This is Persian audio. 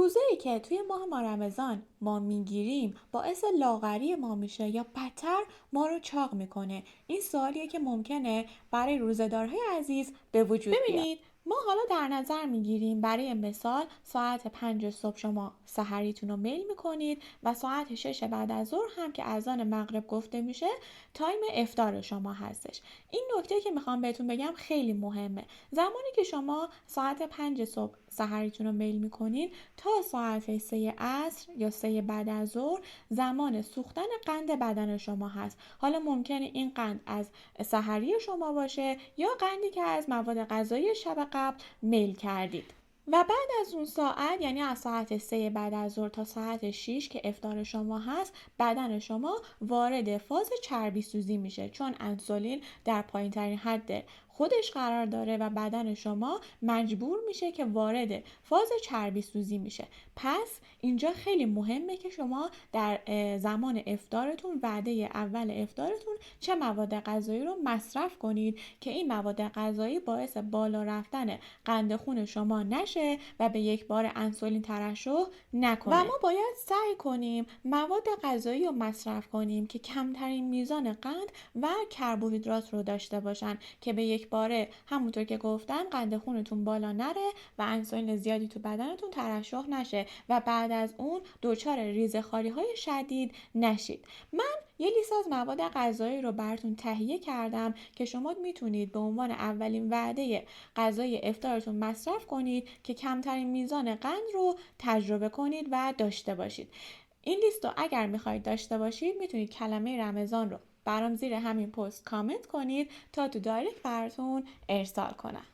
روزایی که توی ماه رمضان ما میگیریم باعث لاغری ما میشه یا بدتر ما رو چاق میکنه؟ این سوالیه که ممکنه برای روزه‌دارهای عزیز به وجود بیاد. ببینید، ما حالا در نظر میگیریم برای مثال ساعت 5 صبح شما سحریتون رو میل میکنید و ساعت 6 بعد از ظهر هم که اذان مغرب گفته میشه تایم افطار شما هستش. این نکته که میخوام بهتون بگم خیلی مهمه. زمانی که شما ساعت 5 صبح سحریتون رو میل میکنید تا ساعت 3 عصر یا 3 بعد از ظهر زمان سوختن قند بدن شما هست. حالا ممکنه این قند از سحری شما باشه یا قندی که از مواد غذایی شب قبل میل کردید. و بعد از اون ساعت، یعنی از ساعت 3 بعد از ظهر تا ساعت 6 که افطار شما هست، بدن شما وارد فاز چربی سوزی میشه، چون انسولین در پایین ترین حد خودش قرار داره و بدن شما مجبور میشه که وارد فاز چربی سوزی میشه. پس اینجا خیلی مهمه که شما در زمان افطارتون، وعده اول افطارتون، چه مواد غذایی رو مصرف کنید که این مواد غذایی باعث بالا رفتن قند خون شما نشه و به یک بار انسولین ترشح نکنه. و ما باید سعی کنیم مواد غذایی رو مصرف کنیم که کمترین میزان قند و کربوهیدرات رو داشته باشن که به یک باره همونطور که گفتم قند خونتون بالا نره و انسولین زیادی تو بدنتون ترشح نشه و بعد از اون دچار ریزه‌خواری های شدید نشید. من یه لیست از مواد غذایی رو براتون تهیه کردم که شما میتونید به عنوان اولین وعده غذای افطارتون مصرف کنید که کمترین میزان قند رو تجربه کنید و داشته باشید. این لیست رو اگر میخواید داشته باشید میتونید کلمه رمضان رو برام زیر همین پست کامنت کنید تا تو دایرکت براتون ارسال کنم.